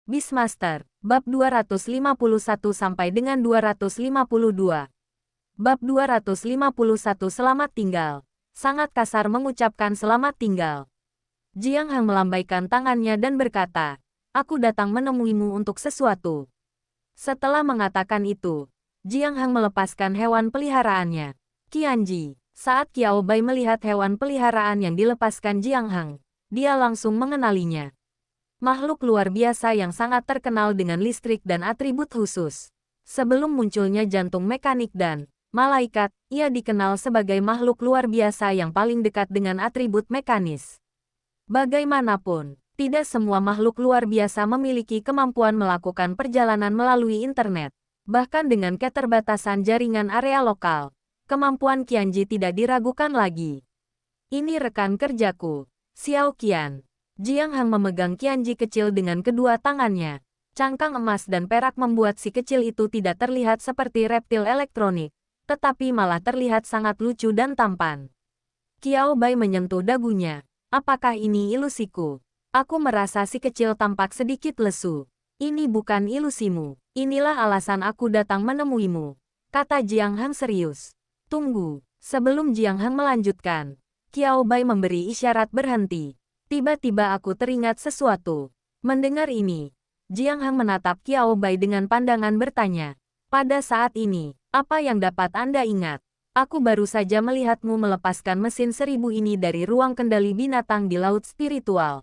Beastmaster, bab 251 sampai dengan 252. Bab 251 Selamat tinggal. Sangat kasar mengucapkan selamat tinggal. Jiang Hang melambaikan tangannya dan berkata, "Aku datang menemuimu untuk sesuatu." Setelah mengatakan itu, Jiang Hang melepaskan hewan peliharaannya. Qianji. Saat Qiao Bai melihat hewan peliharaan yang dilepaskan Jiang Hang, dia langsung mengenalinya. Makhluk luar biasa yang sangat terkenal dengan listrik dan atribut khusus. Sebelum munculnya jantung mekanik dan malaikat, ia dikenal sebagai makhluk luar biasa yang paling dekat dengan atribut mekanis. Bagaimanapun, tidak semua makhluk luar biasa memiliki kemampuan melakukan perjalanan melalui internet. Bahkan dengan keterbatasan jaringan area lokal, kemampuan Qianji tidak diragukan lagi. "Ini rekan kerjaku, Xiao Qian." Jiang Hang memegang Qianji kecil dengan kedua tangannya. Cangkang emas dan perak membuat si kecil itu tidak terlihat seperti reptil elektronik, tetapi malah terlihat sangat lucu dan tampan. Qiao Bai menyentuh dagunya. "Apakah ini ilusiku? Aku merasa si kecil tampak sedikit lesu." "Ini bukan ilusimu. Inilah alasan aku datang menemuimu," kata Jiang Hang serius. "Tunggu." Sebelum Jiang Hang melanjutkan, Qiao Bai memberi isyarat berhenti. "Tiba-tiba aku teringat sesuatu." Mendengar ini, Jiang Hang menatap Qiao Bai dengan pandangan bertanya, "Pada saat ini, apa yang dapat Anda ingat?" "Aku baru saja melihatmu melepaskan mesin 1000 ini dari ruang kendali binatang di laut spiritual."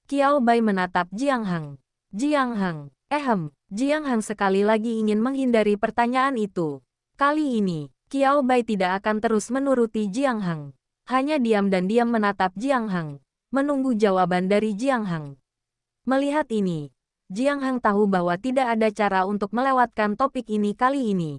Qiao Bai menatap Jiang Hang. Jiang Hang, Jiang Hang sekali lagi ingin menghindari pertanyaan itu. Kali ini, Qiao Bai tidak akan terus menuruti Jiang Hang. Hanya diam dan diam menatap Jiang Hang, menunggu jawaban dari Jiang Hang. Melihat ini, Jiang Hang tahu bahwa tidak ada cara untuk melewatkan topik ini kali ini.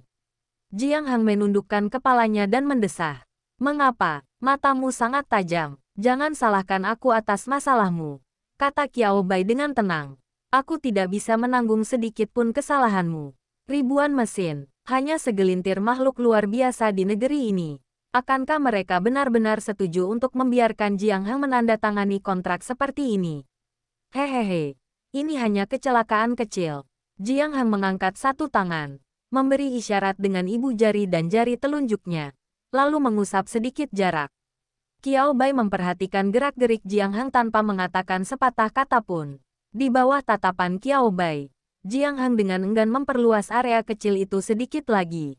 Jiang Hang menundukkan kepalanya dan mendesah. "Mengapa? Matamu sangat tajam. Jangan salahkan aku atas masalahmu," kata Qiao Bai dengan tenang. "Aku tidak bisa menanggung sedikit pun kesalahanmu. Ribuan mesin, hanya segelintir makhluk luar biasa di negeri ini. Akankah mereka benar-benar setuju untuk membiarkan Jiang Hang menandatangani kontrak seperti ini?" "Hehehe, ini hanya kecelakaan kecil." Jiang Hang mengangkat satu tangan, memberi isyarat dengan ibu jari dan jari telunjuknya, lalu mengusap sedikit jarak. Qiao Bai memperhatikan gerak-gerik Jiang Hang tanpa mengatakan sepatah kata pun. Di bawah tatapan Qiao Bai, Jiang Hang dengan enggan memperluas area kecil itu sedikit lagi.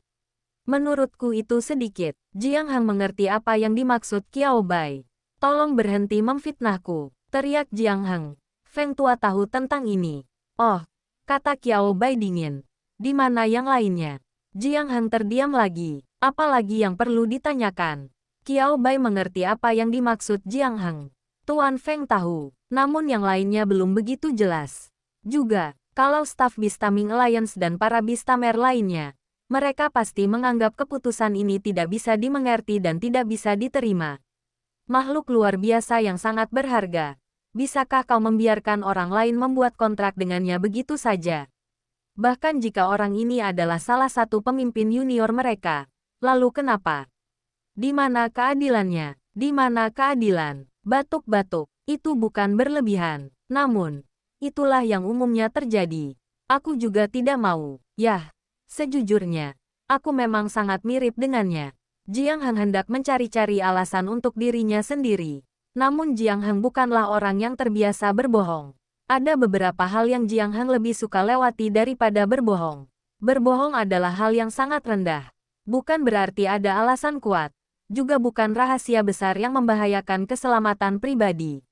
"Menurutku itu sedikit." Jiang Hang mengerti apa yang dimaksud Qiao Bai. "Tolong berhenti memfitnahku," teriak Jiang Hang. "Feng Tua tahu tentang ini." "Oh," kata Qiao Bai dingin. "Di mana yang lainnya?" Jiang Hang terdiam lagi. Apalagi yang perlu ditanyakan? Qiao Bai mengerti apa yang dimaksud Jiang Hang. Tuan Feng tahu, namun yang lainnya belum begitu jelas. Juga, kalau staf Beastaming Alliance dan para Beastamer lainnya, mereka pasti menganggap keputusan ini tidak bisa dimengerti dan tidak bisa diterima. Makhluk luar biasa yang sangat berharga. Bisakah kau membiarkan orang lain membuat kontrak dengannya begitu saja? Bahkan jika orang ini adalah salah satu pemimpin junior mereka, lalu kenapa? Di mana keadilannya? Di mana keadilan? Batuk-batuk, itu bukan berlebihan. Namun, itulah yang umumnya terjadi. Aku juga tidak mau. Yah, sejujurnya, aku memang sangat mirip dengannya. Jiang Hang hendak mencari-cari alasan untuk dirinya sendiri. Namun Jiang Hang bukanlah orang yang terbiasa berbohong. Ada beberapa hal yang Jiang Hang lebih suka lewati daripada berbohong. Berbohong adalah hal yang sangat rendah. Bukan berarti ada alasan kuat. Juga bukan rahasia besar yang membahayakan keselamatan pribadi.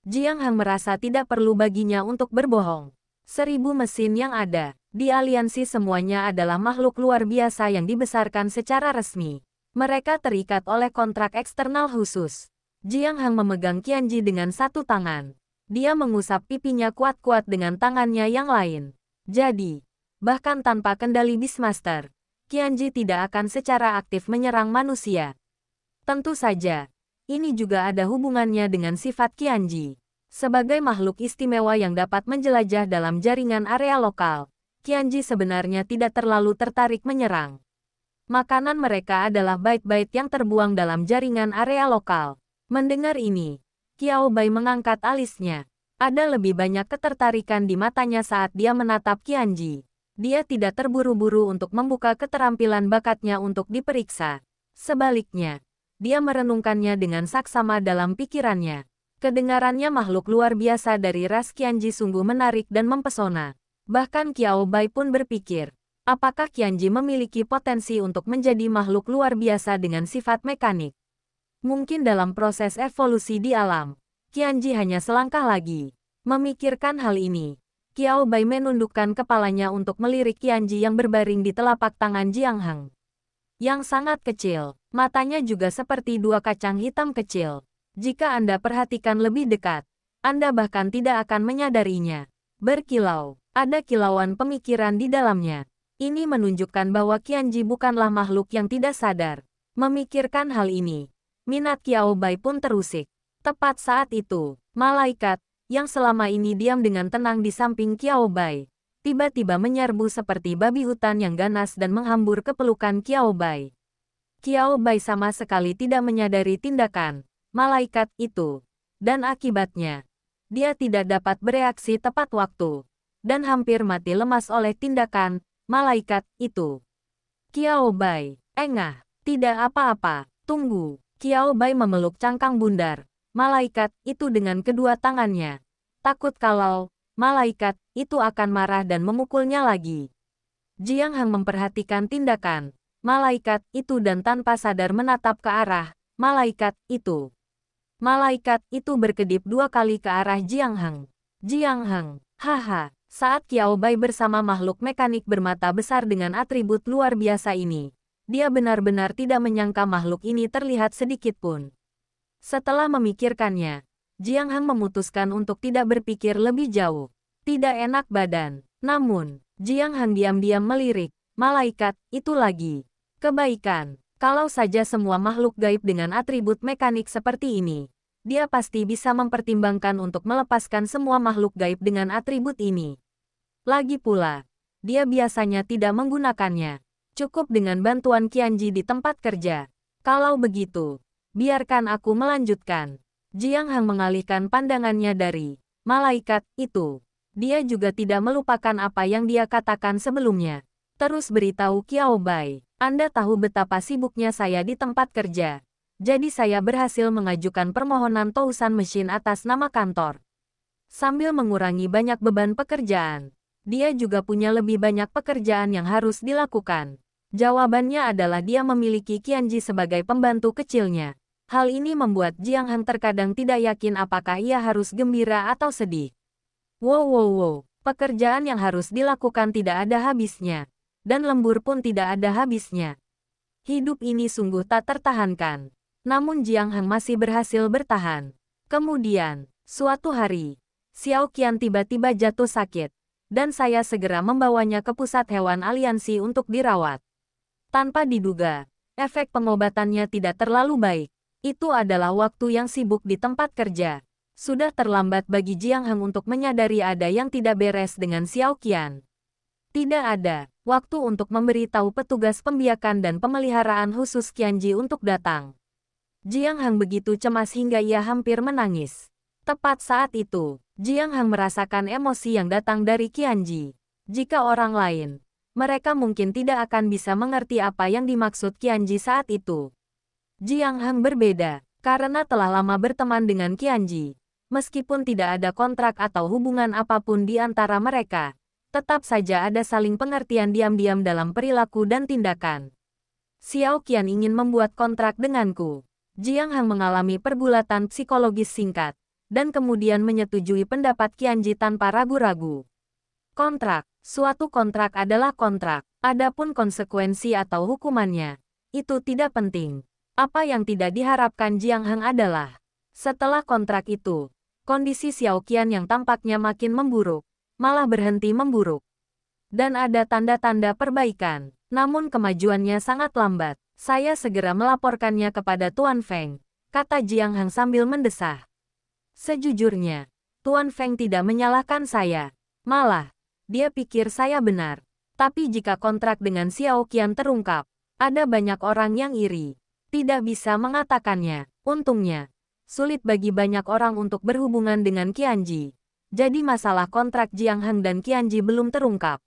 Jiang Hang merasa tidak perlu baginya untuk berbohong. 1000 mesin yang ada di aliansi semuanya adalah makhluk luar biasa yang dibesarkan secara resmi. Mereka terikat oleh kontrak eksternal khusus. Jiang Hang memegang Qianji dengan satu tangan. Dia mengusap pipinya kuat-kuat dengan tangannya yang lain. Jadi, bahkan tanpa kendali Beastmaster, Qianji tidak akan secara aktif menyerang manusia. Tentu saja, ini juga ada hubungannya dengan sifat Qianji. Sebagai makhluk istimewa yang dapat menjelajah dalam jaringan area lokal, Qianji sebenarnya tidak terlalu tertarik menyerang. Makanan mereka adalah bait-bait yang terbuang dalam jaringan area lokal. Mendengar ini, Qiao Bai mengangkat alisnya. Ada lebih banyak ketertarikan di matanya saat dia menatap Qianji. Dia tidak terburu-buru untuk membuka keterampilan bakatnya untuk diperiksa. Sebaliknya, dia merenungkannya dengan saksama dalam pikirannya. Kedengarannya makhluk luar biasa dari ras Qianji sungguh menarik dan mempesona. Bahkan Qiao Bai pun berpikir, apakah Qianji memiliki potensi untuk menjadi makhluk luar biasa dengan sifat mekanik? Mungkin dalam proses evolusi di alam, Qianji hanya selangkah lagi. Memikirkan hal ini, Qiao Bai menundukkan kepalanya untuk melirik Qianji yang berbaring di telapak tangan Jiang Hang. Yang sangat kecil, matanya juga seperti dua kacang hitam kecil. Jika Anda perhatikan lebih dekat, Anda bahkan tidak akan menyadarinya. Berkilau, ada kilauan pemikiran di dalamnya. Ini menunjukkan bahwa Qianji bukanlah makhluk yang tidak sadar. Memikirkan hal ini, minat Qiao Bai pun terusik. Tepat saat itu, malaikat yang selama ini diam dengan tenang di samping Qiao Bai, tiba-tiba menyerbu seperti babi hutan yang ganas dan menghambur ke pelukan Qiao Bai. Qiao Bai sama sekali tidak menyadari tindakan malaikat itu, dan akibatnya, dia tidak dapat bereaksi tepat waktu, dan hampir mati lemas oleh tindakan malaikat itu. Qiao Bai, engah, tidak apa-apa, tunggu. Qiao Bai memeluk cangkang bundar malaikat itu dengan kedua tangannya. Takut kalau malaikat itu akan marah dan memukulnya lagi. Jiang Hang memperhatikan tindakan malaikat itu dan tanpa sadar menatap ke arah malaikat itu. Malaikat itu berkedip dua kali ke arah Jiang Hang. Jiang Hang, haha, saat Qiao Bai bersama makhluk mekanik bermata besar dengan atribut luar biasa ini, dia benar-benar tidak menyangka makhluk ini terlihat sedikit pun. Setelah memikirkannya, Jiang Hang memutuskan untuk tidak berpikir lebih jauh. Tidak enak badan. Namun, Jiang Hang diam-diam melirik malaikat itu lagi. Kebaikan. Kalau saja semua makhluk gaib dengan atribut mekanik seperti ini, dia pasti bisa mempertimbangkan untuk melepaskan semua makhluk gaib dengan atribut ini. Lagi pula, dia biasanya tidak menggunakannya. Cukup dengan bantuan Qianji di tempat kerja. Kalau begitu, biarkan aku melanjutkan. Jiang Hang mengalihkan pandangannya dari malaikat itu. Dia juga tidak melupakan apa yang dia katakan sebelumnya. Terus beritahu Qiao Bai, Anda tahu betapa sibuknya saya di tempat kerja. Jadi saya berhasil mengajukan permohonan tousan mesin atas nama kantor. Sambil mengurangi banyak beban pekerjaan, dia juga punya lebih banyak pekerjaan yang harus dilakukan. Jawabannya adalah dia memiliki Qianji sebagai pembantu kecilnya. Hal ini membuat Jiang Hang terkadang tidak yakin apakah ia harus gembira atau sedih. Wow, pekerjaan yang harus dilakukan tidak ada habisnya. Dan lembur pun tidak ada habisnya. Hidup ini sungguh tak tertahankan. Namun Jiang Hang masih berhasil bertahan. Kemudian, suatu hari, Xiao Qian tiba-tiba jatuh sakit. Dan saya segera membawanya ke pusat hewan aliansi untuk dirawat. Tanpa diduga, efek pengobatannya tidak terlalu baik. Itu adalah waktu yang sibuk di tempat kerja. Sudah terlambat bagi Jiang Hang untuk menyadari ada yang tidak beres dengan Xiao Qian. Tidak ada waktu untuk memberitahu petugas pembiakan dan pemeliharaan khusus Qianji untuk datang. Jiang Hang begitu cemas hingga ia hampir menangis. Tepat saat itu, Jiang Hang merasakan emosi yang datang dari Qianji. Jika orang lain, mereka mungkin tidak akan bisa mengerti apa yang dimaksud Qianji saat itu. Jiang Hang berbeda, karena telah lama berteman dengan Qianji. Meskipun tidak ada kontrak atau hubungan apapun di antara mereka, tetap saja ada saling pengertian diam-diam dalam perilaku dan tindakan. Xiao Qian ingin membuat kontrak denganku. Jiang Hang mengalami perbulatan psikologis singkat, dan kemudian menyetujui pendapat Qianji tanpa ragu-ragu. Kontrak, suatu kontrak adalah kontrak, adapun konsekuensi atau hukumannya, itu tidak penting. Apa yang tidak diharapkan Jiang Hang adalah, setelah kontrak itu, kondisi Xiao Qian yang tampaknya makin memburuk, malah berhenti memburuk. Dan ada tanda-tanda perbaikan, namun kemajuannya sangat lambat. Saya segera melaporkannya kepada Tuan Feng, kata Jiang Hang sambil mendesah. Sejujurnya, Tuan Feng tidak menyalahkan saya. Malah, dia pikir saya benar. Tapi jika kontrak dengan Xiao Qian terungkap, ada banyak orang yang iri. Tidak bisa mengatakannya. Untungnya, sulit bagi banyak orang untuk berhubungan dengan Qianji. Jadi masalah kontrak Jiang Heng dan Qianji belum terungkap.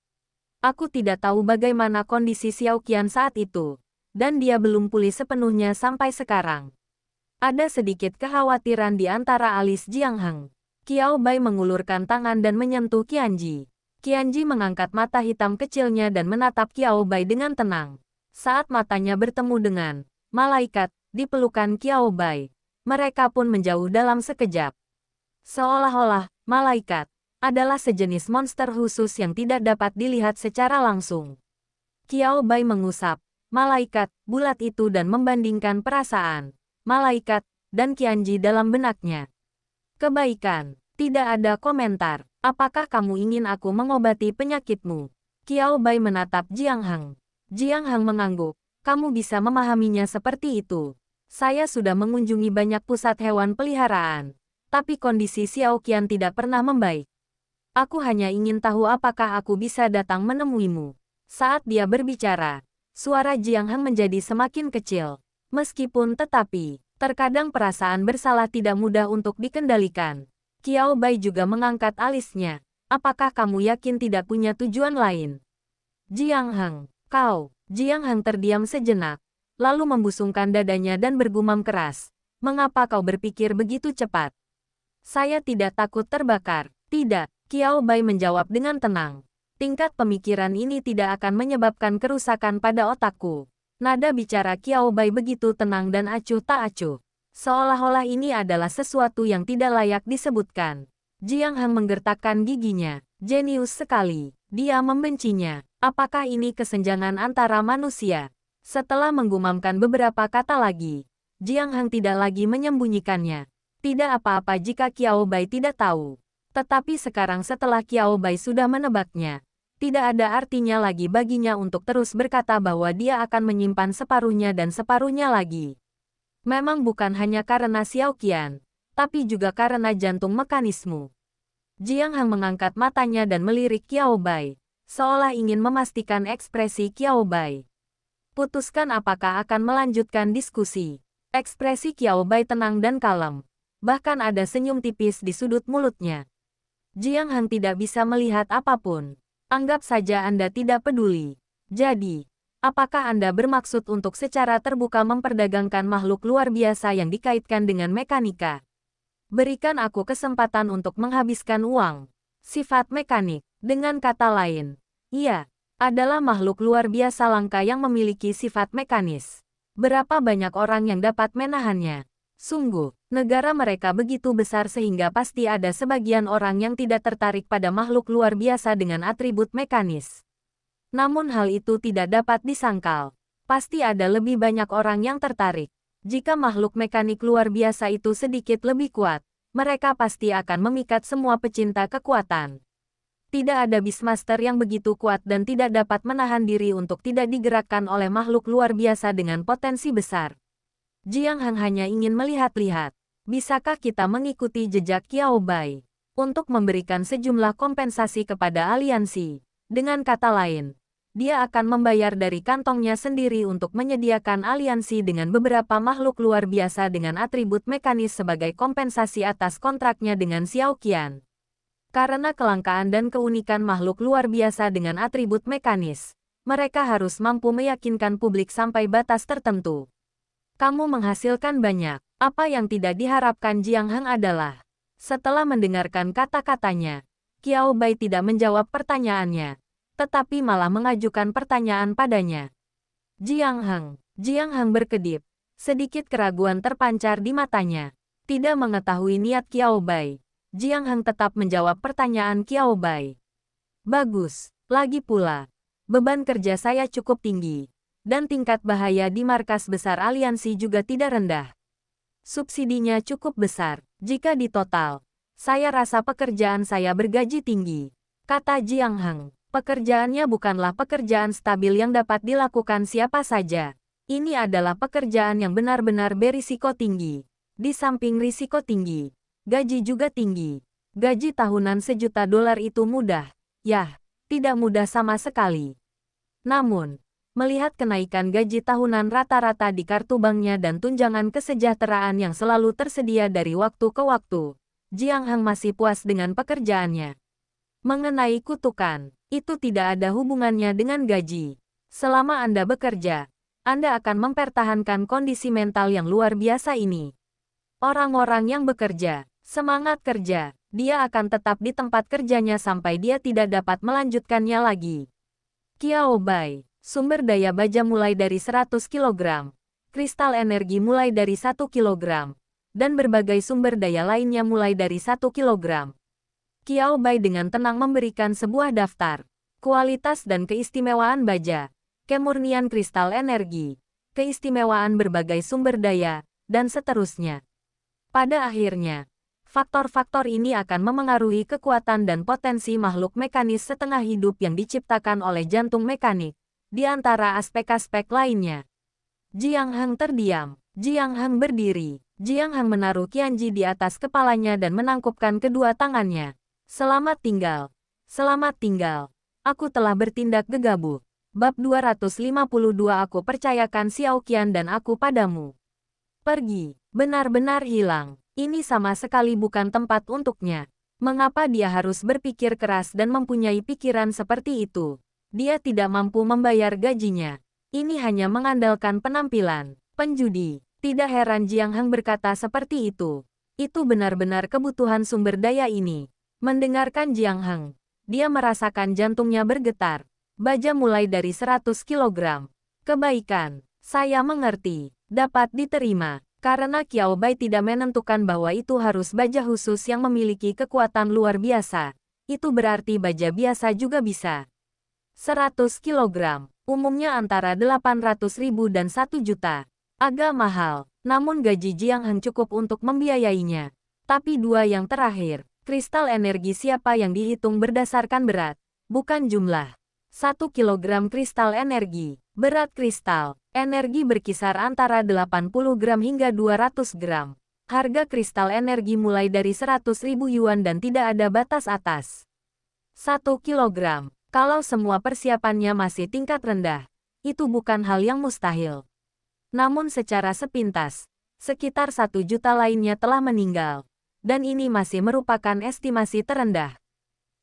Aku tidak tahu bagaimana kondisi Xiao Qian saat itu. Dan dia belum pulih sepenuhnya sampai sekarang. Ada sedikit kekhawatiran di antara alis Jiang Heng. Qiao Bai mengulurkan tangan dan menyentuh Qianji. Qianji mengangkat mata hitam kecilnya dan menatap Qiao Bai dengan tenang. Saat matanya bertemu dengan malaikat di pelukan Qiao Bai, mereka pun menjauh dalam sekejap. Seolah-olah malaikat adalah sejenis monster khusus yang tidak dapat dilihat secara langsung. Qiao Bai mengusap malaikat bulat itu dan membandingkan perasaan malaikat dan Qianji dalam benaknya. Kebaikan, tidak ada komentar. Apakah kamu ingin aku mengobati penyakitmu? Qiao Bai menatap Jiang Heng. Jiang Heng mengangguk. Kamu bisa memahaminya seperti itu. Saya sudah mengunjungi banyak pusat hewan peliharaan. Tapi kondisi Xiao Qian tidak pernah membaik. Aku hanya ingin tahu apakah aku bisa datang menemuimu. Saat dia berbicara, suara Jiang Heng menjadi semakin kecil. Meskipun tetapi, terkadang perasaan bersalah tidak mudah untuk dikendalikan. Qiao Bai juga mengangkat alisnya. Apakah kamu yakin tidak punya tujuan lain? Jiang Heng, kau. Jiang Heng terdiam sejenak, lalu membusungkan dadanya dan bergumam keras. Mengapa kau berpikir begitu cepat? Saya tidak takut terbakar. Tidak, Qiao Bai menjawab dengan tenang. Tingkat pemikiran ini tidak akan menyebabkan kerusakan pada otakku. Nada bicara Qiao Bai begitu tenang dan acuh tak acuh. Seolah-olah ini adalah sesuatu yang tidak layak disebutkan. Jiang Heng menggertakkan giginya. Jenius sekali. Dia membencinya. Apakah ini kesenjangan antara manusia? Setelah menggumamkan beberapa kata lagi, Jiang Heng tidak lagi menyembunyikannya. Tidak apa-apa jika Qiao Bai tidak tahu. Tetapi sekarang setelah Qiao Bai sudah menebaknya, tidak ada artinya lagi baginya untuk terus berkata bahwa dia akan menyimpan separuhnya dan separuhnya lagi. Memang bukan hanya karena Xiao Qian, tapi juga karena jantung mekanisme. Jiang Heng mengangkat matanya dan melirik Qiao Bai, seolah ingin memastikan ekspresi Qiao Bai. Putuskan apakah akan melanjutkan diskusi. Ekspresi Qiao Bai tenang dan kalem. Bahkan ada senyum tipis di sudut mulutnya. Jiang Heng tidak bisa melihat apapun. Anggap saja Anda tidak peduli. Jadi, apakah Anda bermaksud untuk secara terbuka memperdagangkan makhluk luar biasa yang dikaitkan dengan mekanika? Berikan aku kesempatan untuk menghabiskan uang. Sifat mekanik, dengan kata lain, ia adalah makhluk luar biasa langka yang memiliki sifat mekanis. Berapa banyak orang yang dapat menahannya? Sungguh, negara mereka begitu besar sehingga pasti ada sebagian orang yang tidak tertarik pada makhluk luar biasa dengan atribut mekanis. Namun hal itu tidak dapat disangkal. Pasti ada lebih banyak orang yang tertarik. Jika makhluk mekanik luar biasa itu sedikit lebih kuat, mereka pasti akan memikat semua pecinta kekuatan. Tidak ada Beastmaster yang begitu kuat dan tidak dapat menahan diri untuk tidak digerakkan oleh makhluk luar biasa dengan potensi besar. Jiang Heng hanya ingin melihat-lihat. Bisakah kita mengikuti jejak Qiao Bai untuk memberikan sejumlah kompensasi kepada aliansi? Dengan kata lain, dia akan membayar dari kantongnya sendiri untuk menyediakan aliansi dengan beberapa makhluk luar biasa dengan atribut mekanis sebagai kompensasi atas kontraknya dengan Xiao Qian. Karena kelangkaan dan keunikan makhluk luar biasa dengan atribut mekanis, mereka harus mampu meyakinkan publik sampai batas tertentu. Kamu menghasilkan banyak. Apa yang tidak diharapkan Jiang Heng adalah, setelah mendengarkan kata-katanya, Qiao Bai tidak menjawab pertanyaannya, tetapi malah mengajukan pertanyaan padanya. Jiang Heng berkedip. Sedikit keraguan terpancar di matanya. Tidak mengetahui niat Qiao Bai, Jiang Heng tetap menjawab pertanyaan Qiao Bai. Bagus, lagi pula. Beban kerja saya cukup tinggi. Dan tingkat bahaya di markas besar aliansi juga tidak rendah. Subsidinya cukup besar. Jika ditotal, saya rasa pekerjaan saya bergaji tinggi. Kata Jiang Heng. Pekerjaannya bukanlah pekerjaan stabil yang dapat dilakukan siapa saja. Ini adalah pekerjaan yang benar-benar berisiko tinggi. Di samping risiko tinggi, gaji juga tinggi. Gaji tahunan $1.000.000 itu mudah. Yah, tidak mudah sama sekali. Namun, melihat kenaikan gaji tahunan rata-rata di kartu banknya dan tunjangan kesejahteraan yang selalu tersedia dari waktu ke waktu, Jiang Heng masih puas dengan pekerjaannya. Mengenai kutukan, itu tidak ada hubungannya dengan gaji. Selama Anda bekerja, Anda akan mempertahankan kondisi mental yang luar biasa ini. Orang-orang yang bekerja, semangat kerja, dia akan tetap di tempat kerjanya sampai dia tidak dapat melanjutkannya lagi. Qiao Bai, sumber daya baja mulai dari 100 kg, kristal energi mulai dari 1 kg, dan berbagai sumber daya lainnya mulai dari 1 kg. Qiao Bai dengan tenang memberikan sebuah daftar, kualitas dan keistimewaan baja, kemurnian kristal energi, keistimewaan berbagai sumber daya, dan seterusnya. Pada akhirnya, faktor-faktor ini akan memengaruhi kekuatan dan potensi makhluk mekanis setengah hidup yang diciptakan oleh jantung mekanik, di antara aspek-aspek lainnya. Jiang Heng terdiam. Jiang Heng berdiri. Jiang Heng menaruh Qianji di atas kepalanya dan menangkupkan kedua tangannya. Selamat tinggal. Selamat tinggal. Aku telah bertindak gegabah. Bab 252 Aku percayakan Xiao Qian dan aku padamu. Pergi. Benar-benar hilang. Ini sama sekali bukan tempat untuknya. Mengapa dia harus berpikir keras dan mempunyai pikiran seperti itu? Dia tidak mampu membayar gajinya. Ini hanya mengandalkan penampilan. Penjudi. Tidak heran Jiang Heng berkata seperti itu. Itu benar-benar kebutuhan sumber daya ini. Mendengarkan Jiang Heng, dia merasakan jantungnya bergetar. Baja mulai dari 100 kg. Kebaikan. Saya mengerti. Dapat diterima. Karena Qiao Bai tidak menentukan bahwa itu harus baja khusus yang memiliki kekuatan luar biasa. Itu berarti baja biasa juga bisa. 100 kg. Umumnya antara 800.000 dan 1 juta. Agak mahal. Namun gaji Jiang Heng cukup untuk membiayainya. Tapi dua yang terakhir, kristal energi siapa yang dihitung berdasarkan berat, bukan jumlah. 1 kg kristal energi. Berat kristal energi berkisar antara 80 gram hingga 200 gram. Harga kristal energi mulai dari 100.000 yuan dan tidak ada batas atas. 1 kg. Kalau semua persiapannya masih tingkat rendah, itu bukan hal yang mustahil. Namun secara sepintas, sekitar 1 juta lainnya telah meninggal. Dan ini masih merupakan estimasi terendah.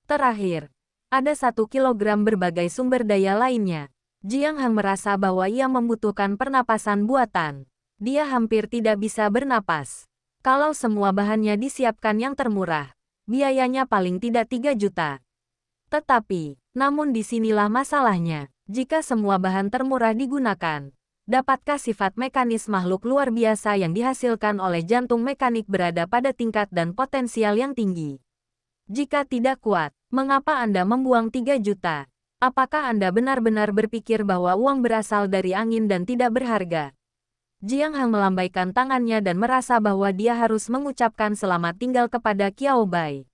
Terakhir, ada 1 kilogram berbagai sumber daya lainnya. Jiang Heng merasa bahwa ia membutuhkan pernapasan buatan. Dia hampir tidak bisa bernapas. Kalau semua bahannya disiapkan yang termurah, biayanya paling tidak 3 juta. Tetapi, namun disinilah masalahnya. Jika semua bahan termurah digunakan, dapatkah sifat mekanis makhluk luar biasa yang dihasilkan oleh jantung mekanik berada pada tingkat dan potensial yang tinggi? Jika tidak kuat, mengapa Anda membuang 3 juta? Apakah Anda benar-benar berpikir bahwa uang berasal dari angin dan tidak berharga? Jiang Heng melambaikan tangannya dan merasa bahwa dia harus mengucapkan selamat tinggal kepada Qiao Bai.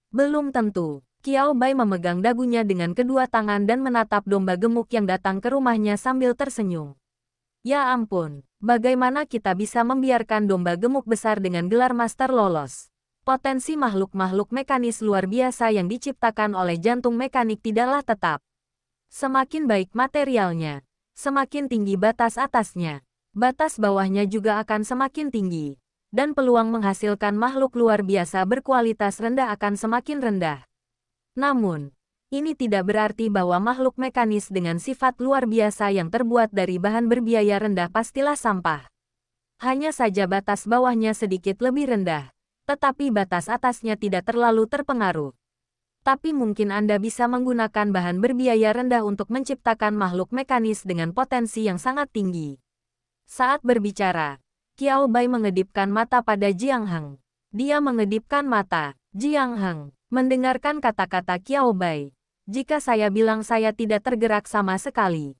Belum tentu. Qiao Bai memegang dagunya dengan kedua tangan dan menatap domba gemuk yang datang ke rumahnya sambil tersenyum. Ya ampun, bagaimana kita bisa membiarkan domba gemuk besar dengan gelar master lolos? Potensi makhluk-makhluk mekanis luar biasa yang diciptakan oleh jantung mekanik tidaklah tetap. Semakin baik materialnya, semakin tinggi batas atasnya. Batas bawahnya juga akan semakin tinggi. Dan peluang menghasilkan makhluk luar biasa berkualitas rendah akan semakin rendah. Namun, ini tidak berarti bahwa makhluk mekanis dengan sifat luar biasa yang terbuat dari bahan berbiaya rendah pastilah sampah. Hanya saja batas bawahnya sedikit lebih rendah, tetapi batas atasnya tidak terlalu terpengaruh. Tapi mungkin Anda bisa menggunakan bahan berbiaya rendah untuk menciptakan makhluk mekanis dengan potensi yang sangat tinggi. Saat berbicara, Qiao Bai mengedipkan mata pada Jiang Heng. Dia mengedipkan mata. Jiang Heng mendengarkan kata-kata Qiao Bai. Jika saya bilang saya tidak tergerak sama sekali,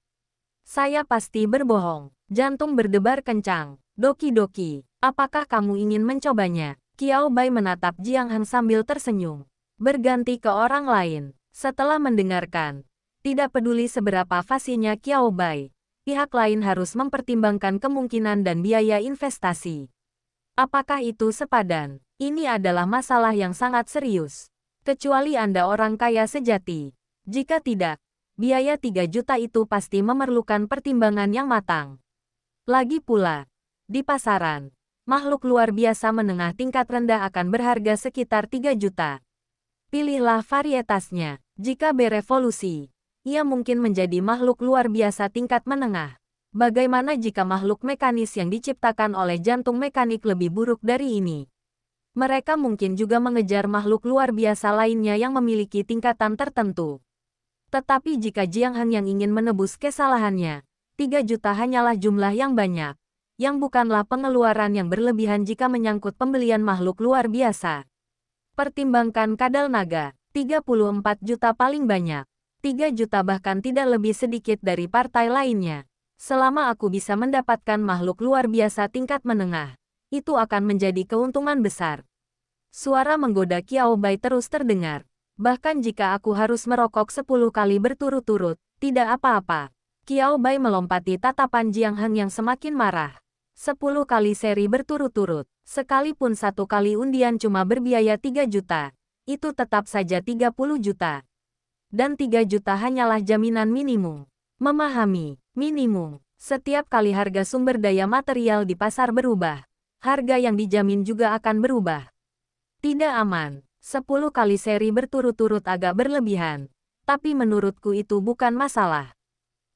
saya pasti berbohong. Jantung berdebar kencang. Doki-doki, apakah kamu ingin mencobanya? Qiao Bai menatap Jiang Heng sambil tersenyum. Berganti ke orang lain. Setelah mendengarkan, tidak peduli seberapa fasihnya Qiao Bai, pihak lain harus mempertimbangkan kemungkinan dan biaya investasi. Apakah itu sepadan? Ini adalah masalah yang sangat serius. Kecuali Anda orang kaya sejati. Jika tidak, biaya 3 juta itu pasti memerlukan pertimbangan yang matang. Lagi pula, di pasaran, Makhluk luar biasa menengah tingkat rendah akan berharga sekitar 3 juta. Pilihlah varietasnya. Jika berevolusi, ia mungkin menjadi makhluk luar biasa tingkat menengah. Bagaimana jika makhluk mekanis yang diciptakan oleh jantung mekanik lebih buruk dari ini? Mereka mungkin juga mengejar makhluk luar biasa lainnya yang memiliki tingkatan tertentu. Tetapi jika Jiang Heng yang ingin menebus kesalahannya, 3 juta hanyalah jumlah yang banyak, yang bukanlah pengeluaran yang berlebihan jika menyangkut pembelian makhluk luar biasa. Pertimbangkan kadal naga, 34 juta paling banyak, 3 juta bahkan tidak lebih sedikit dari partai lainnya. Selama aku bisa mendapatkan makhluk luar biasa tingkat menengah, itu akan menjadi keuntungan besar. Suara menggoda Qiao Bai terus terdengar. Bahkan jika aku harus merokok 10 kali berturut-turut, tidak apa-apa. Qiao Bai melompati tatapan Jiang Heng yang semakin marah. 10 kali seri berturut-turut, sekalipun 1 kali undian cuma berbiaya 3 juta, itu tetap saja 30 juta. Dan 3 juta hanyalah jaminan minimum. Memahami, minimum. Setiap kali harga sumber daya material di pasar berubah, harga yang dijamin juga akan berubah. Tidak aman. 10 kali seri berturut-turut agak berlebihan, tapi menurutku itu bukan masalah.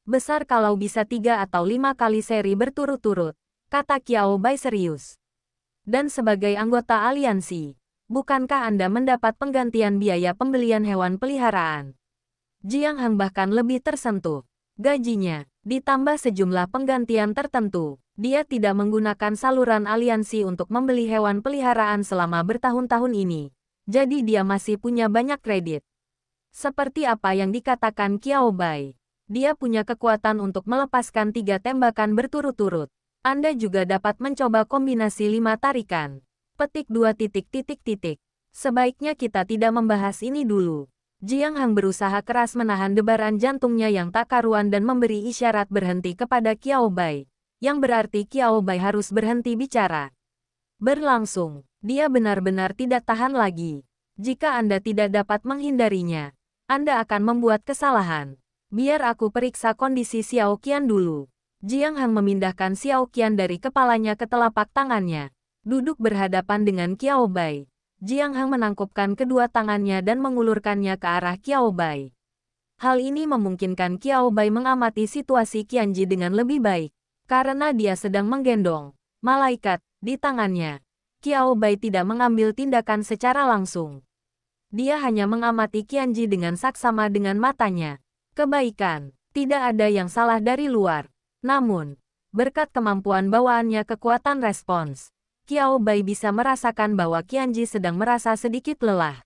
Besar kalau bisa 3 atau 5 kali seri berturut-turut, kata Qiao Bai serius. Dan sebagai anggota aliansi, bukankah Anda mendapat penggantian biaya pembelian hewan peliharaan? Jiang Heng bahkan lebih tersentuh. Gajinya, ditambah sejumlah penggantian tertentu, dia tidak menggunakan saluran aliansi untuk membeli hewan peliharaan selama bertahun-tahun ini. Jadi dia masih punya banyak kredit. Seperti apa yang dikatakan Qiao Bai, dia punya kekuatan untuk melepaskan 3 tembakan berturut-turut. Anda juga dapat mencoba kombinasi 5 tarikan. Petik 2 titik. Sebaiknya kita tidak membahas ini dulu. Jiang Heng berusaha keras menahan debaran jantungnya yang tak karuan dan memberi isyarat berhenti kepada Qiao Bai, yang berarti Qiao Bai harus berhenti bicara. Berlangsung. Dia benar-benar tidak tahan lagi. Jika Anda tidak dapat menghindarinya, Anda akan membuat kesalahan. Biar aku periksa kondisi Xiao Qian dulu. Jiang Heng memindahkan Xiao Qian dari kepalanya ke telapak tangannya. Duduk berhadapan dengan Qiao Bai. Jiang Heng menangkupkan kedua tangannya dan mengulurkannya ke arah Qiao Bai. Hal ini memungkinkan Qiao Bai mengamati situasi Qianji dengan lebih baik, karena dia sedang menggendong malaikat di tangannya. Qiao Bai tidak mengambil tindakan secara langsung. Dia hanya mengamati Qianji dengan saksama dengan matanya. Kebaikan, tidak ada yang salah dari luar. Namun, berkat kemampuan bawaannya kekuatan respons, Qiao Bai bisa merasakan bahwa Qianji sedang merasa sedikit lelah.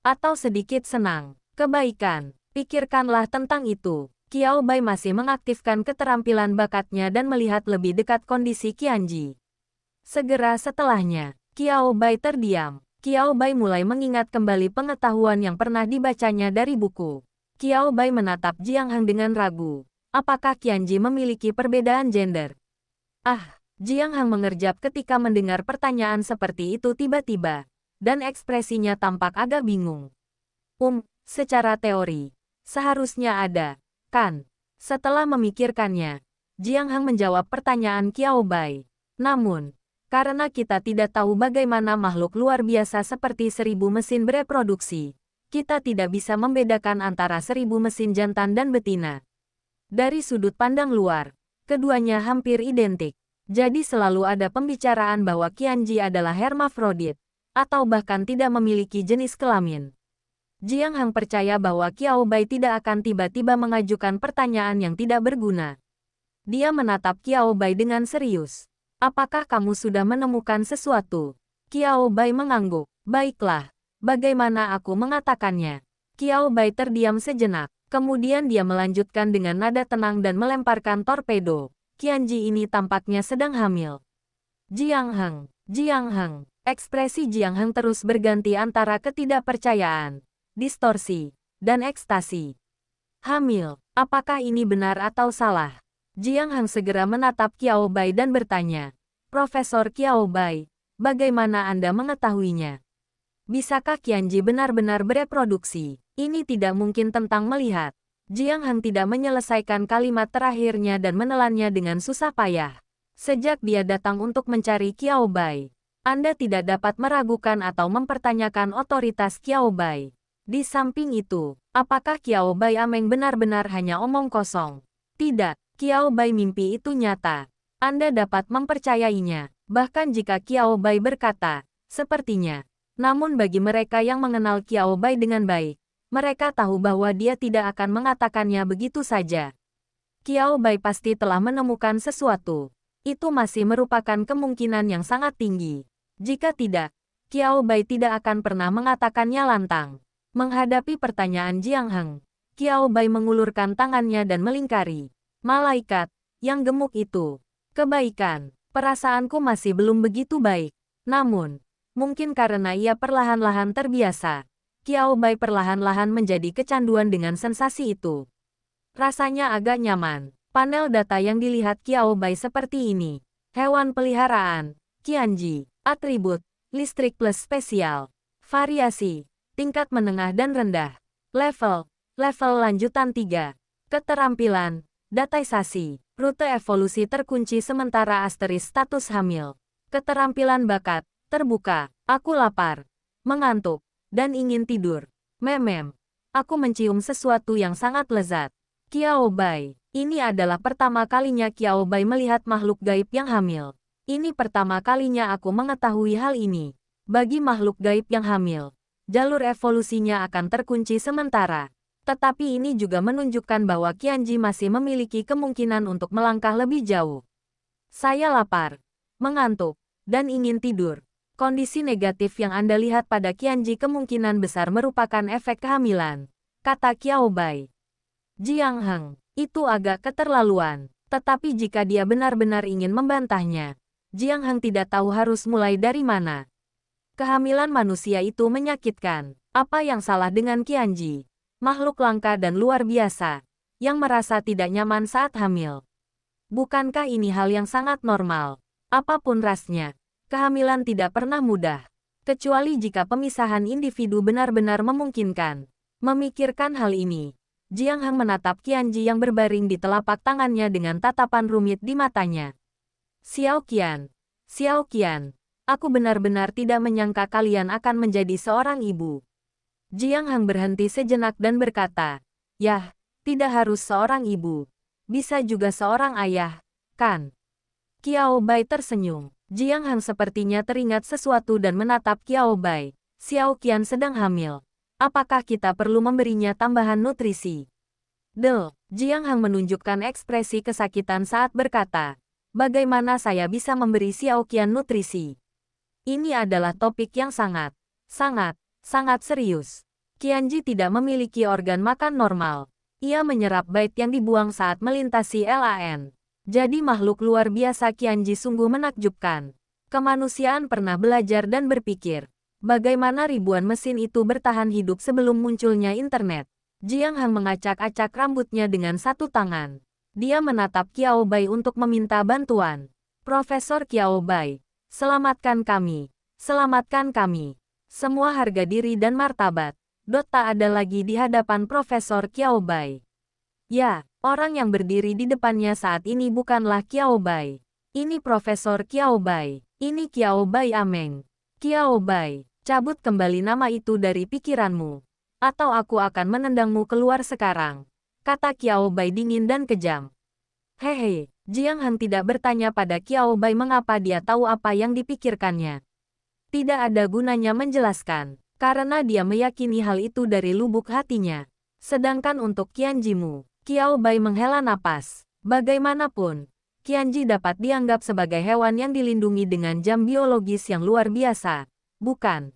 Atau sedikit senang. Kebaikan, pikirkanlah tentang itu. Qiao Bai masih mengaktifkan keterampilan bakatnya dan melihat lebih dekat kondisi Qianji. Segera setelahnya, Qiao Bai terdiam. Qiao Bai mulai mengingat kembali pengetahuan yang pernah dibacanya dari buku. Qiao Bai menatap Jiang Heng dengan ragu. Apakah Qianji memiliki perbedaan gender? Jiang Heng mengerjap ketika mendengar pertanyaan seperti itu tiba-tiba, dan ekspresinya tampak agak bingung. Secara teori, seharusnya ada, kan? Setelah memikirkannya, Jiang Heng menjawab pertanyaan Qiao Bai. Namun, karena kita tidak tahu bagaimana makhluk luar biasa seperti 1000 mesin bereproduksi, kita tidak bisa membedakan antara 1000 mesin jantan dan betina. Dari sudut pandang luar, keduanya hampir identik. Jadi selalu ada pembicaraan bahwa Qianji adalah hermafrodit, atau bahkan tidak memiliki jenis kelamin. Jiang Heng percaya bahwa Qiao Bai tidak akan tiba-tiba mengajukan pertanyaan yang tidak berguna. Dia menatap Qiao Bai dengan serius. Apakah kamu sudah menemukan sesuatu? Qiao Bai mengangguk. Baiklah, bagaimana aku mengatakannya? Qiao Bai terdiam sejenak. Kemudian dia melanjutkan dengan nada tenang dan melemparkan torpedo. Qianji ini tampaknya sedang hamil. Jiang Heng. Ekspresi Jiang Heng terus berganti antara ketidakpercayaan, distorsi, dan ekstasi. Hamil, apakah ini benar atau salah? Jiang Heng segera menatap Qiao Bai dan bertanya, Profesor Qiao Bai, bagaimana Anda mengetahuinya? Bisakah Qianji benar-benar bereproduksi? Ini tidak mungkin tentang melihat. Jiang Heng tidak menyelesaikan kalimat terakhirnya dan menelannya dengan susah payah. Sejak dia datang untuk mencari Qiao Bai, Anda tidak dapat meragukan atau mempertanyakan otoritas Qiao Bai. Di samping itu, apakah Qiao Bai Ameng benar-benar hanya omong kosong? Tidak, Qiao Bai mimpi itu nyata. Anda dapat mempercayainya, bahkan jika Qiao Bai berkata, sepertinya. Namun bagi mereka yang mengenal Qiao Bai dengan baik, mereka tahu bahwa dia tidak akan mengatakannya begitu saja. Qiao Bai pasti telah menemukan sesuatu. Itu masih merupakan kemungkinan yang sangat tinggi. Jika tidak, Qiao Bai tidak akan pernah mengatakannya lantang. Menghadapi pertanyaan Jiang Heng, Qiao Bai mengulurkan tangannya dan melingkari. Malaikat, yang gemuk itu. Kebaikan, perasaanku masih belum begitu baik. Namun, mungkin karena ia perlahan-lahan terbiasa, Qiao Bai perlahan-lahan menjadi kecanduan dengan sensasi itu. Rasanya agak nyaman. Panel data yang dilihat Qiao Bai seperti ini. Hewan peliharaan, Qianji, atribut, listrik plus spesial, variasi, tingkat menengah dan rendah, level lanjutan 3, keterampilan, datisasi, rute evolusi terkunci sementara asteris status hamil, keterampilan bakat, terbuka, aku lapar, mengantuk, dan ingin tidur. Memem, aku mencium sesuatu yang sangat lezat. Qiao Bai, ini adalah pertama kalinya Qiao Bai melihat makhluk gaib yang hamil. Ini pertama kalinya aku mengetahui hal ini. Bagi makhluk gaib yang hamil, jalur evolusinya akan terkunci sementara. Tetapi ini juga menunjukkan bahwa Qianji masih memiliki kemungkinan untuk melangkah lebih jauh. Saya lapar, mengantuk, dan ingin tidur. Kondisi negatif yang Anda lihat pada Qianji kemungkinan besar merupakan efek kehamilan, kata Qiao Bai. Jiang Heng, itu agak keterlaluan. Tetapi jika dia benar-benar ingin membantahnya, Jiang Heng tidak tahu harus mulai dari mana. Kehamilan manusia itu menyakitkan. Apa yang salah dengan Qianji? Makhluk langka dan luar biasa, yang merasa tidak nyaman saat hamil. Bukankah ini hal yang sangat normal? Apapun rasnya, kehamilan tidak pernah mudah. Kecuali jika pemisahan individu benar-benar memungkinkan. Memikirkan hal ini, Jiang Heng menatap Qianji yang berbaring di telapak tangannya dengan tatapan rumit di matanya. Xiao Qian, aku benar-benar tidak menyangka kalian akan menjadi seorang ibu. Jiang Heng berhenti sejenak dan berkata, yah, tidak harus seorang ibu. Bisa juga seorang ayah, kan? Qiao Bai tersenyum. Jiang Heng sepertinya teringat sesuatu dan menatap Qiao Bai. Xiao Qian sedang hamil. Apakah kita perlu memberinya tambahan nutrisi? Jiang Heng menunjukkan ekspresi kesakitan saat berkata, bagaimana saya bisa memberi Xiao Qian nutrisi? Ini adalah topik yang sangat serius. Qianji tidak memiliki organ makan normal. Ia menyerap bait yang dibuang saat melintasi LAN. Jadi makhluk luar biasa Qianji sungguh menakjubkan. Kemanusiaan pernah belajar dan berpikir, bagaimana ribuan mesin itu bertahan hidup sebelum munculnya internet. Jiang Heng mengacak-acak rambutnya dengan satu tangan. Dia menatap Qiao Bai untuk meminta bantuan. Profesor Qiao Bai, selamatkan kami. Selamatkan kami. Semua harga diri dan martabat. Tak ada lagi di hadapan Profesor Qiao Bai. Ya, orang yang berdiri di depannya saat ini bukanlah Qiao Bai. Ini Profesor Qiao Bai. Ini Qiao Bai Ameng. Qiao Bai, cabut kembali nama itu dari pikiranmu. Atau aku akan menendangmu keluar sekarang. Kata Qiao Bai dingin dan kejam. Hehe, Jiang Heng tidak bertanya pada Qiao Bai mengapa dia tahu apa yang dipikirkannya. Tidak ada gunanya menjelaskan, karena dia meyakini hal itu dari lubuk hatinya. Sedangkan untuk Qianjimu, Qiao Bai menghela napas. Bagaimanapun, Qianji dapat dianggap sebagai hewan yang dilindungi dengan jam biologis yang luar biasa, bukan?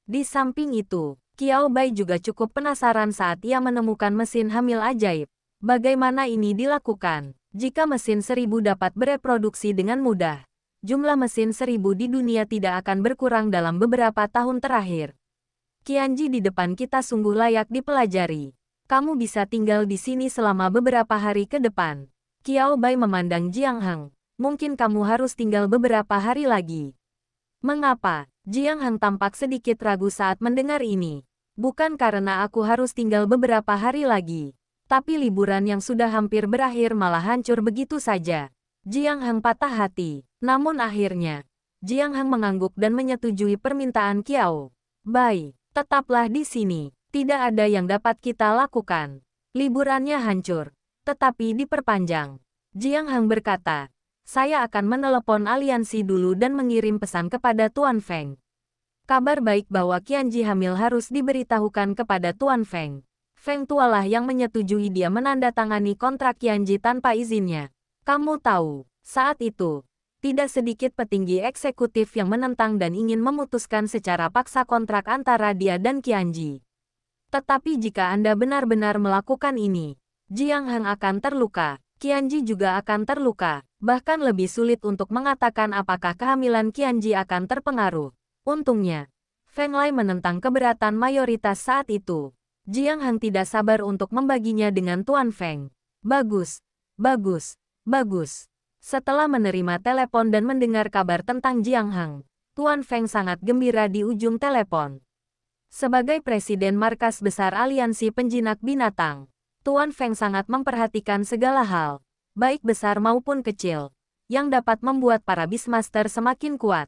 Di samping itu, Qiao Bai juga cukup penasaran saat ia menemukan mesin hamil ajaib. Bagaimana ini dilakukan? Jika mesin 1000 dapat bereproduksi dengan mudah, jumlah mesin 1000 di dunia tidak akan berkurang dalam beberapa tahun terakhir. Qianji di depan kita sungguh layak dipelajari. Kamu bisa tinggal di sini selama beberapa hari ke depan. Qiao Bai memandang Jiang Heng. Mungkin kamu harus tinggal beberapa hari lagi. Mengapa? Jiang Heng tampak sedikit ragu saat mendengar ini. Bukan karena aku harus tinggal beberapa hari lagi. Tapi liburan yang sudah hampir berakhir malah hancur begitu saja. Jiang Hang patah hati. Namun akhirnya, Jiang Hang mengangguk dan menyetujui permintaan Qiao Bai. Tetaplah di sini. Tidak ada yang dapat kita lakukan. Liburannya hancur, tetapi diperpanjang. Jiang Hang berkata, saya akan menelepon aliansi dulu dan mengirim pesan kepada Tuan Feng. Kabar baik bahwa Qianji hamil harus diberitahukan kepada Tuan Feng. Feng Tualah yang menyetujui dia menandatangani kontrak Qianji tanpa izinnya. Kamu tahu, saat itu, tidak sedikit petinggi eksekutif yang menentang dan ingin memutuskan secara paksa kontrak antara dia dan Qianji. Tetapi jika Anda benar-benar melakukan ini, Jiang Hang akan terluka, Qianji juga akan terluka. Bahkan lebih sulit untuk mengatakan apakah kehamilan Qianji akan terpengaruh. Untungnya, Feng Lei menentang keberatan mayoritas saat itu. Jiang Hang tidak sabar untuk membaginya dengan Tuan Feng. Bagus, bagus, bagus. Setelah menerima telepon dan mendengar kabar tentang Jiang Hang, Tuan Feng sangat gembira di ujung telepon. Sebagai Presiden Markas Besar Aliansi Penjinak Binatang, Tuan Feng sangat memperhatikan segala hal, baik besar maupun kecil, yang dapat membuat para Beastmaster semakin kuat.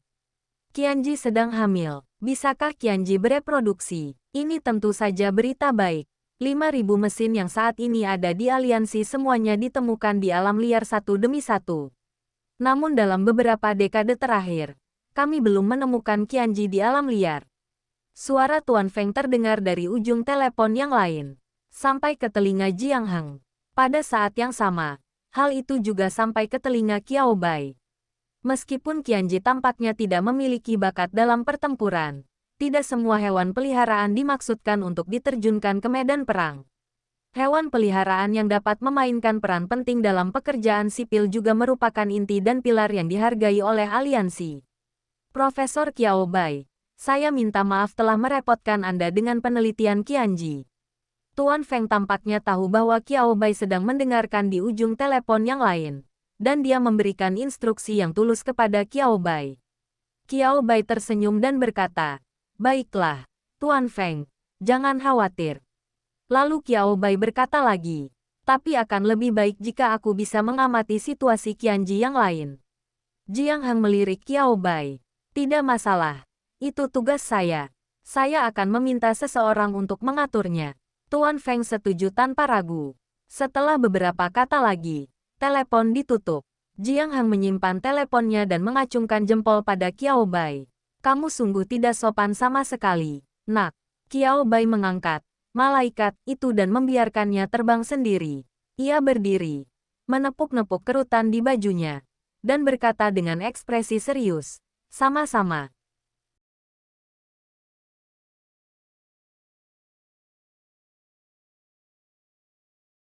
Qianji sedang hamil. Bisakah Qianji bereproduksi? Ini tentu saja berita baik. 5.000 mesin yang saat ini ada di aliansi semuanya ditemukan di alam liar satu demi satu. Namun dalam beberapa dekade terakhir, kami belum menemukan Qianji di alam liar. Suara Tuan Feng terdengar dari ujung telepon yang lain, sampai ke telinga Jiang Hang. Pada saat yang sama, hal itu juga sampai ke telinga Qiao Bai. Meskipun Qianji tampaknya tidak memiliki bakat dalam pertempuran, tidak semua hewan peliharaan dimaksudkan untuk diterjunkan ke medan perang. Hewan peliharaan yang dapat memainkan peran penting dalam pekerjaan sipil juga merupakan inti dan pilar yang dihargai oleh aliansi. Profesor Qiao Bai, saya minta maaf telah merepotkan Anda dengan penelitian Qianji. Tuan Feng tampaknya tahu bahwa Qiao Bai sedang mendengarkan di ujung telepon yang lain, dan dia memberikan instruksi yang tulus kepada Qiao Bai. Qiao Bai tersenyum dan berkata, baiklah, Tuan Feng, jangan khawatir. Lalu Qiao Bai berkata lagi, tapi akan lebih baik jika aku bisa mengamati situasi Qianji yang lain. Jiang Hang melirik Qiao Bai. Tidak masalah, itu tugas saya. Saya akan meminta seseorang untuk mengaturnya. Tuan Feng setuju tanpa ragu. Setelah beberapa kata lagi, telepon ditutup. Jiang Hang menyimpan teleponnya dan mengacungkan jempol pada Qiao Bai. Kamu sungguh tidak sopan sama sekali, nak. Qiao Bai mengangkat malaikat itu dan membiarkannya terbang sendiri. Ia berdiri, menepuk-nepuk kerutan di bajunya, dan berkata dengan ekspresi serius, sama-sama.